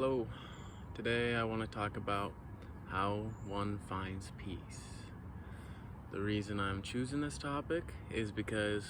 Hello. Today I want to talk about how one finds peace. The reason I'm choosing this topic is because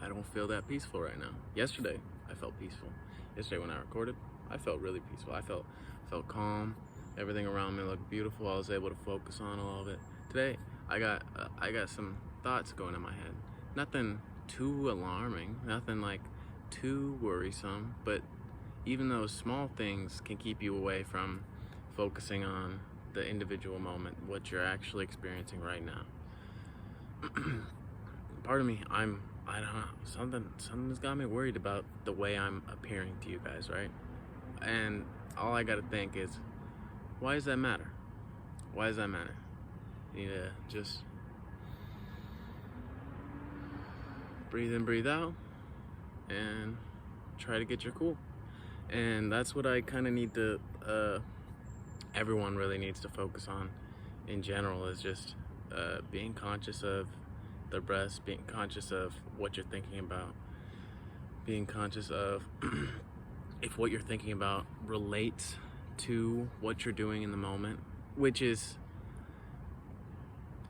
I don't feel that peaceful right now. Yesterday I felt peaceful. Yesterday when I recorded, I felt really peaceful. I felt calm. Everything around me looked beautiful. I was able to focus on all of it. Today I got some thoughts going in my head. Nothing too alarming, nothing like too worrisome, but even those small things can keep you away from focusing on the individual moment, what you're actually experiencing right now. Part of me, I don't know, something's got me worried about the way I'm appearing to you guys, right? And all I gotta think is, why does that matter? Why does that matter? You need to just breathe in, breathe out, and try to get your cool. And that's what I kind of need to, everyone really needs to focus on in general, is just being conscious of their breaths, being conscious of what you're thinking about, being conscious of if what you're thinking about relates to what you're doing in the moment, which is,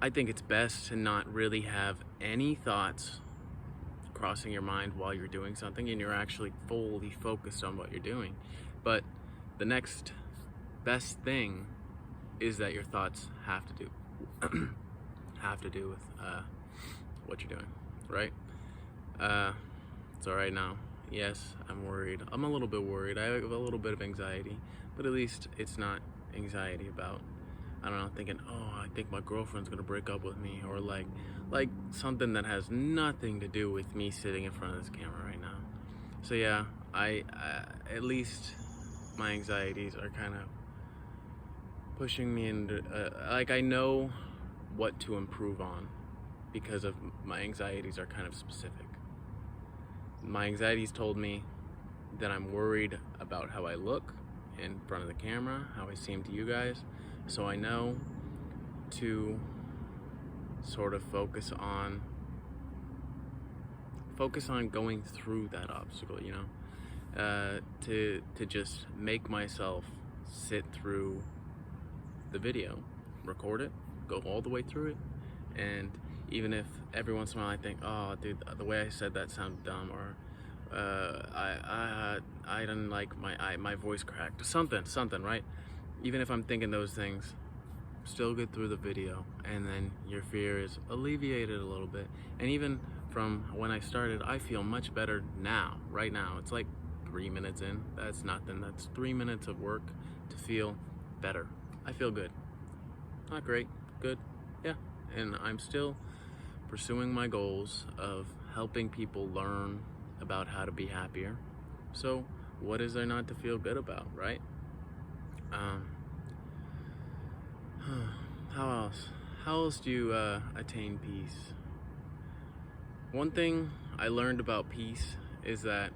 I think it's best to not really have any thoughts crossing your mind while you're doing something and you're actually fully focused on what you're doing. But the next best thing is that your thoughts have to do with what you're doing, right? So right now, yes, I'm worried. I'm a little bit worried. I have a little bit of anxiety, but at least it's not anxiety about, I don't know, thinking, oh, I think my girlfriend's gonna break up with me, or like something that has nothing to do with me sitting in front of this camera right now. So yeah, I at least my anxieties are kind of pushing me into, like, I know what to improve on because of my anxieties are kind of specific. My anxieties told me that I'm worried about how I look in front of the camera, how I seem to you guys. So I know to sort of focus on going through that obstacle, you know, to just make myself sit through the video, record it, go all the way through it, and even if every once in a while I think, oh dude, the way I said that sounded dumb, or I didn't like my voice cracked, something, right? Even if I'm thinking those things, still get through the video, and then your fear is alleviated a little bit. And even from when I started, I feel much better now, right now. It's like 3 minutes in. That's nothing. That's 3 minutes of work to feel better. I feel good. Not great, good, yeah. And I'm still pursuing my goals of helping people learn about how to be happier. So what is there not to feel good about, right? How else do you attain peace? One thing I learned about peace is that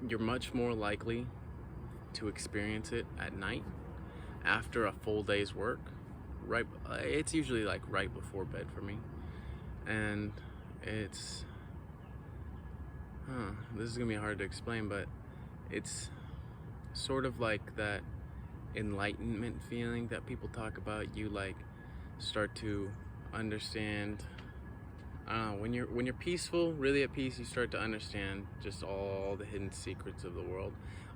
you're much more likely to experience it at night after a full day's work. Right, it's usually like right before bed for me, and it's this is gonna be hard to explain, but it's sort of like that enlightenment feeling that people talk about. You like start to understand, I don't know, when you're peaceful, really at peace, you start to understand just all the hidden secrets of the world.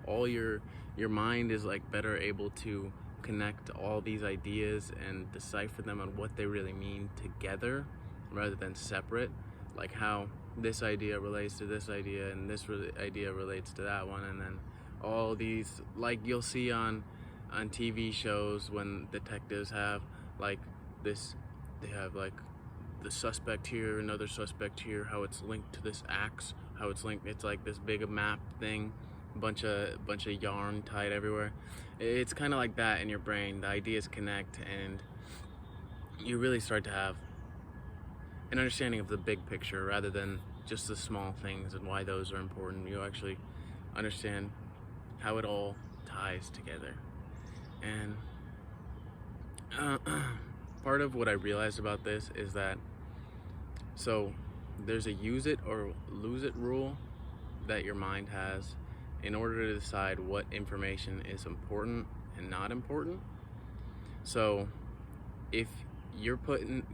All your mind is like better able to connect all these ideas and decipher them on what they really mean together rather than separate, like how this idea relates to this idea and this idea relates to that one. And then all these, like you'll see on TV shows when detectives have like this, they have like the suspect here, another suspect here, how it's linked to this axe, how it's linked, it's like this big map thing, bunch of yarn tied everywhere. It's kind of like that in your brain. The ideas connect and you really start to have an understanding of the big picture rather than just the small things and why those are important. You actually understand how it all ties together. And part of what I realized about this is that, so there's a use it or lose it rule that your mind has, in order to decide what information is important and not important. So if you're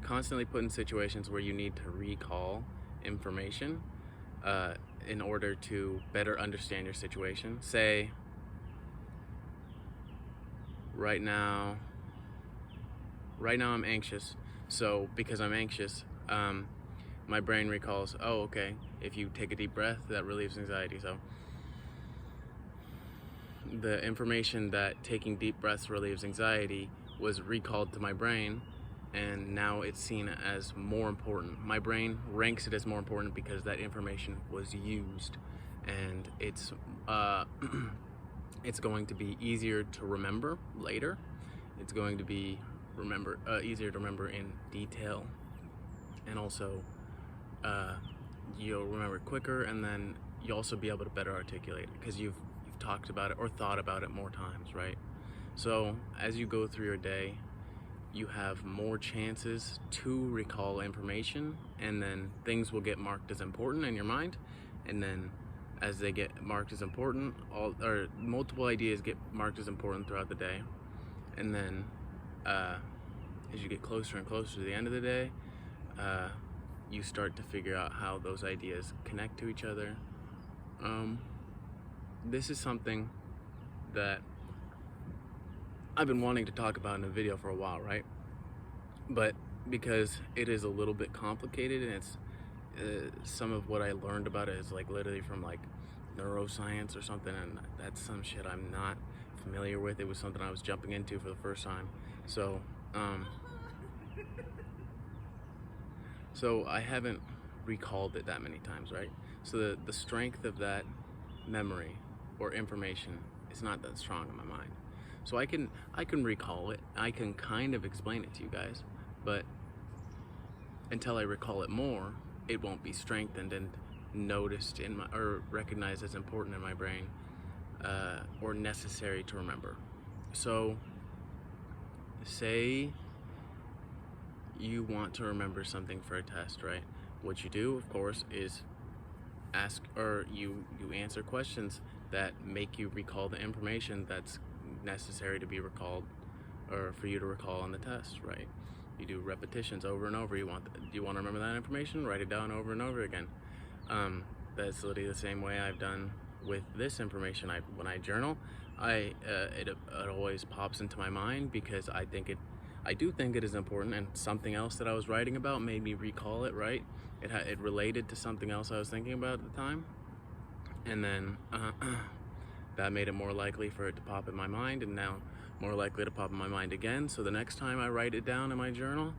constantly put in situations where you need to recall information in order to better understand your situation, say right now I'm anxious, so because I'm anxious, my brain recalls, oh, okay, if you take a deep breath, that relieves anxiety. So the information that taking deep breaths relieves anxiety was recalled to my brain, and now it's seen as more important. My brain ranks it as more important because that information was used, and it's it's going to be easier to remember later. It's going to be easier to remember in detail, and also you'll remember quicker, and then you'll also be able to better articulate it because you've talked about it or thought about it more times, right? So as you go through your day, you have more chances to recall information, and then things will get marked as important in your mind, and then as they get marked as important, multiple ideas get marked as important throughout the day, and then as you get closer and closer to the end of the day, you start to figure out how those ideas connect to each other. This is something that I've been wanting to talk about in a video for a while, right? But because it is a little bit complicated, and it's some of what I learned about it is like literally from like neuroscience or something, and that's some shit I'm not familiar with. It was something I was jumping into for the first time. So I haven't recalled it that many times, right? So the strength of that memory or information is not that strong in my mind. So I can recall it. I can kind of explain it to you guys, but until I recall it more, it won't be strengthened and noticed or recognized as important in my brain, or necessary to remember. So say you want to remember something for a test, right? What you do, of course, is ask, or you answer questions that make you recall the information that's necessary to be recalled, or for you to recall on the test, right? You do repetitions over and over. Do you want to remember that information? Write it down over and over again. That's literally the same way I've done with this information. When I journal, it always pops into my mind because I do think it is important, and something else that I was writing about made me recall it, right? It related to something else I was thinking about at the time, and then that made it more likely for it to pop in my mind, and now more likely to pop in my mind again. So the next time I write it down in my journal,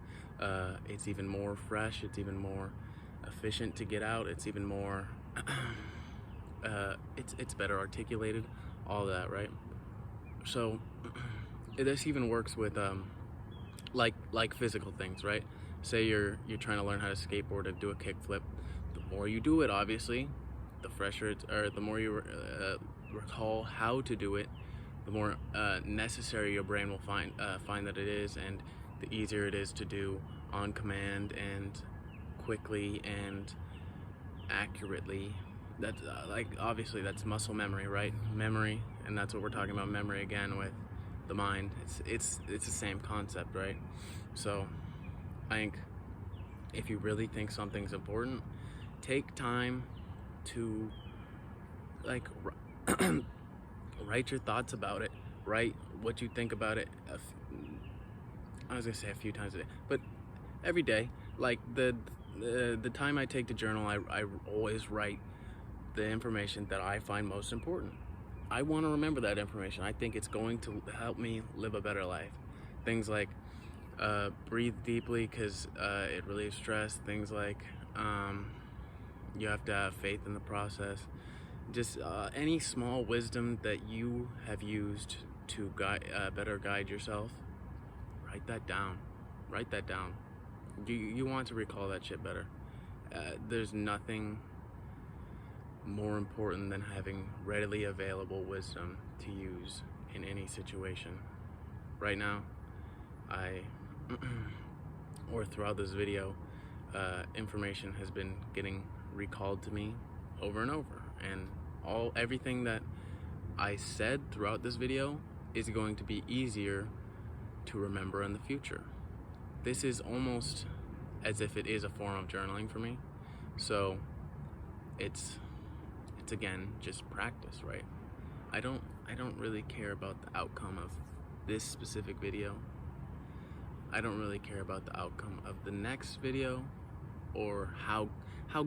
it's even more fresh, it's even more efficient to get out, it's even more it's better articulated, all that, right? So this even works with like physical things, right? Say you're trying to learn how to skateboard and do a kickflip. The more you do it, obviously, the fresher the more you recall how to do it, the more necessary your brain will find that it is, and the easier it is to do on command and quickly and accurately. That's obviously that's muscle memory, right? Memory, and that's what we're talking about, memory again with the mind. It's the same concept, right? So I think if you really think something's important, take time to write your thoughts about it, write what you think about it. I was gonna say a few times a day, but every day. Like the time I take to journal, I always write the information that I find most important. I want to remember that information. I think it's going to help me live a better life. Things like breathe deeply because it relieves stress. Things like you have to have faith in the process. Just any small wisdom that you have used to better guide yourself, write that down. Write that down. You want to recall that shit better. There's nothing more important than having readily available wisdom to use in any situation. Right now, or throughout this video, information has been getting recalled to me over and over, and Everything that I said throughout this video is going to be easier to remember in the future. This is almost as if it is a form of journaling for me. So it's again just practice, right? I don't really care about the outcome of this specific video. I don't really care about the outcome of the next video or how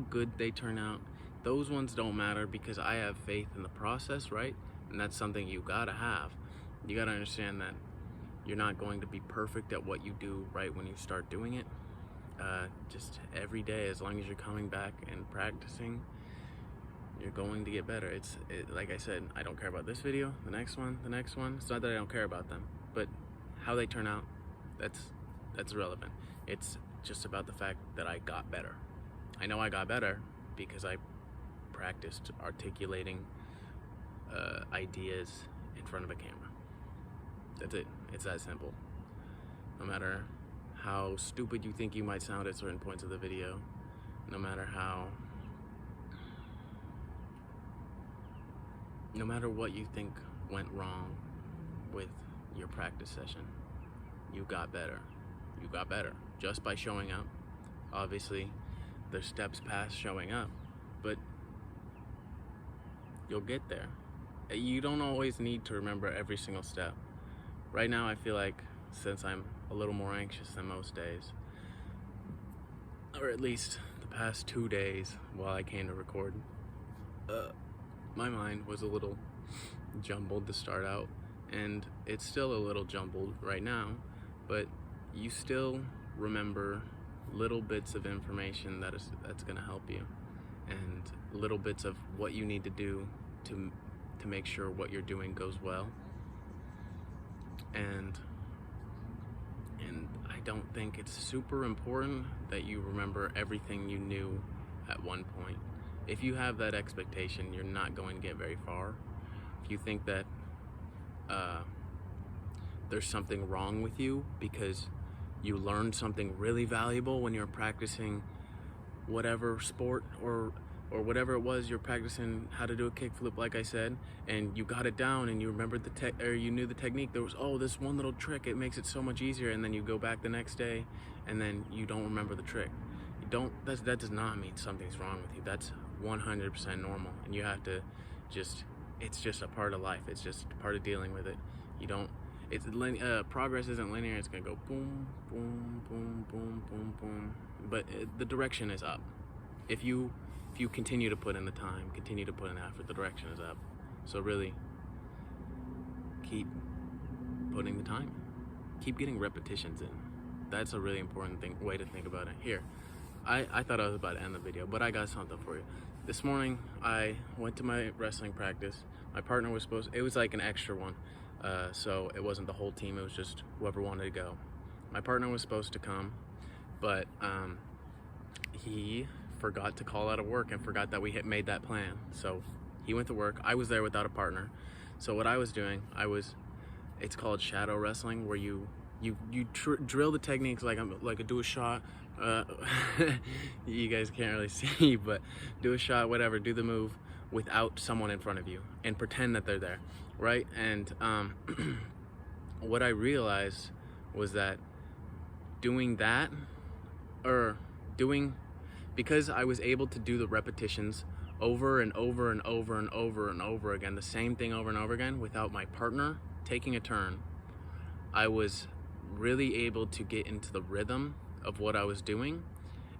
good they turn out. Those ones don't matter because I have faith in the process, right? And that's something you gotta have. You gotta understand that you're not going to be perfect at what you do right when you start doing it. Just every day, as long as you're coming back and practicing, you're going to get better. Like I said, I don't care about this video, the next one. It's not that I don't care about them, but how they turn out, that's irrelevant. It's just about the fact that I got better. I know I got better because I practiced articulating ideas in front of a camera. That's it. It's that simple. No matter how stupid you think you might sound at certain points of the video, no matter what you think went wrong with your practice session, you got better. You got better just by showing up. Obviously, there's steps past showing up, but you'll get there. You don't always need to remember every single step. Right now, I feel like since I'm a little more anxious than most days, or at least the past 2 days while I came to record, my mind was a little jumbled to start out, and it's still a little jumbled right now, but you still remember little bits of information that's going to help you, and little bits of what you need to do to make sure what you're doing goes well. And I don't think it's super important that you remember everything you knew at one point. If you have that expectation, you're not going to get very far. If you think that there's something wrong with you because you learned something really valuable when you're practicing whatever sport or whatever it was you're practicing, how to do a kickflip, like I said, and you got it down and you remembered you knew the technique. There was, oh, this one little trick, it makes it so much easier, and then you go back the next day and then you don't remember the trick. That does not mean something's wrong with you. That's 100% normal, and you have to it's just a part of life. It's just part of dealing with it. Progress isn't linear. It's gonna go boom, boom, boom, boom, boom, boom, but the direction is up. If you continue to put in the time, continue to put in the effort, the direction is up. So really, keep putting the time. Keep getting repetitions in. That's a really important way to think about it. Here, I thought I was about to end the video, but I got something for you. This morning, I went to my wrestling practice. My partner was it was like an extra one. So it wasn't the whole team, it was just whoever wanted to go. My partner was supposed to come, but he forgot to call out of work and forgot that we had made that plan. So he went to work. I was there without a partner. So what I was doing, it's called shadow wrestling, where you drill the techniques like a do a shot. You guys can't really see, but do a shot, whatever, do the move without someone in front of you and pretend that they're there, right? And what I realized was that because I was able to do the repetitions over and over and over and over and over again, the same thing over and over again without my partner taking a turn, I was really able to get into the rhythm of what I was doing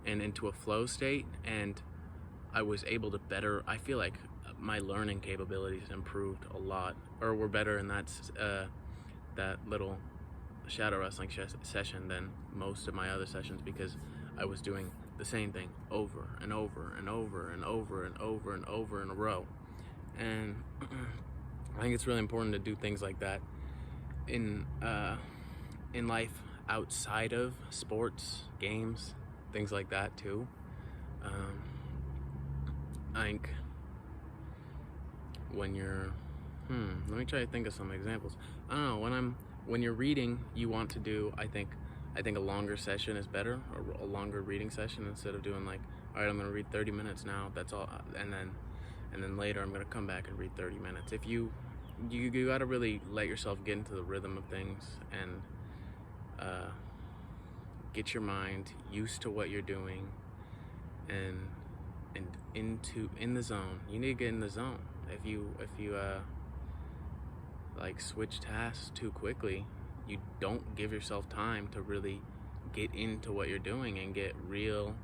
and into a flow state, and I was able to I feel like my learning capabilities improved a lot, or were better in that little shadow wrestling session than most of my other sessions, because I was doing the same thing over and over and over and over and over and over in a row. And I think it's really important to do things like that in life outside of sports, games, things like that too. I think when you're let me try to think of some examples. I don't know, when you're reading, you want to do, I think a longer session is better, or a longer reading session, instead of doing like, all right, I'm gonna read 30 minutes now, that's all, and then and then later I'm gonna come back and read 30 minutes. If you gotta really let yourself get into the rhythm of things and get your mind used to what you're doing and in the zone. You need to get in the zone. If you like switch tasks too quickly, you don't give yourself time to really get into what you're doing and get real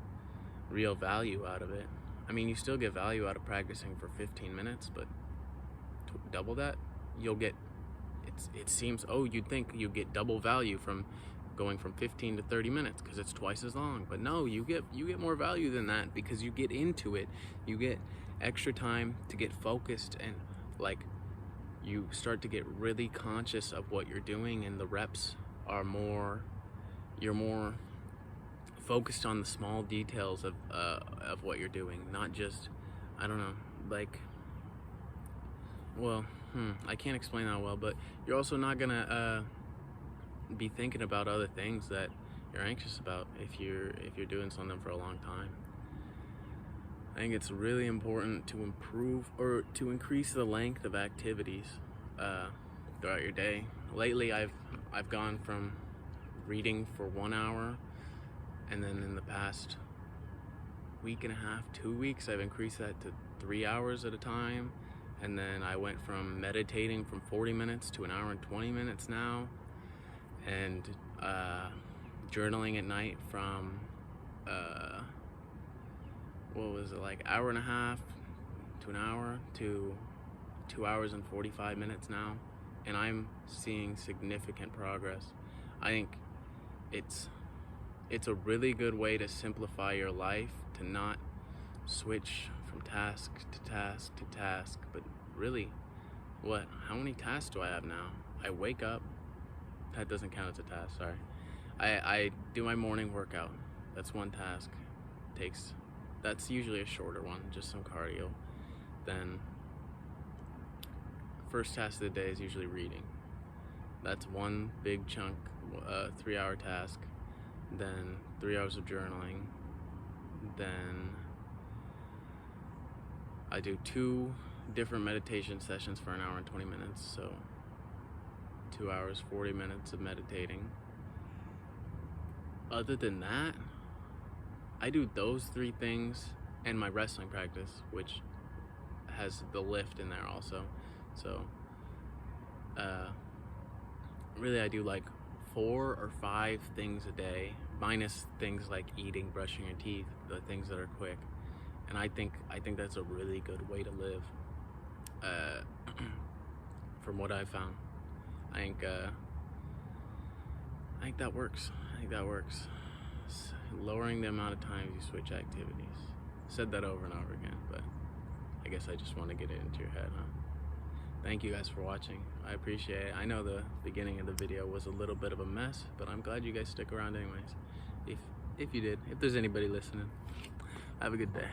value out of it. I mean, you still get value out of practicing for 15 minutes, but double that, you'll get, it seems, oh, you'd think you get double value from going from 15 to 30 minutes because it's twice as long. But no, you get more value than that because you get into it. You get extra time to get focused, and like you start to get really conscious of what you're doing, and the reps are more, you're more focused on the small details of what you're doing, not just, I don't know, like, well, I can't explain that well, but you're also not gonna be thinking about other things that you're anxious about if you're doing something for a long time. I think it's really important to improve or to increase the length of activities throughout your day. Lately, I've gone from reading for 1 hour, and then in the past week and a half, 2 weeks, I've increased that to 3 hours at a time. And then I went from meditating from 40 minutes to 1 hour and 20 minutes now, and journaling at night from what was it, like hour and a half to an hour to 2 hours and 45 minutes now, and I'm seeing significant progress. I think it's a really good way to simplify your life, to not switch from task to task to task, but really, how many tasks do I have now? I wake up, that doesn't count as a task, sorry. I do my morning workout, that's one task. That's usually a shorter one, just some cardio. Then first task of the day is usually reading. That's one big chunk, 3 hour task. Then 3 hours of journaling. Then I do 2 different meditation sessions for 1 hour and 20 minutes, so 2 hours, 40 minutes of meditating. Other than that, I do those 3 things and my wrestling practice, which has the lift in there also. So really I do like 4 or 5 things a day, minus things like eating, brushing your teeth, the things that are quick. And I think that's a really good way to live, from what I've found. I think that works. Lowering the amount of times you switch activities. Said that over and over again, but I guess I just want to get it into your head, huh? Thank you guys for watching. I appreciate it. I know the beginning of the video was a little bit of a mess, but I'm glad you guys stick around anyways. If you did, if there's anybody listening, have a good day.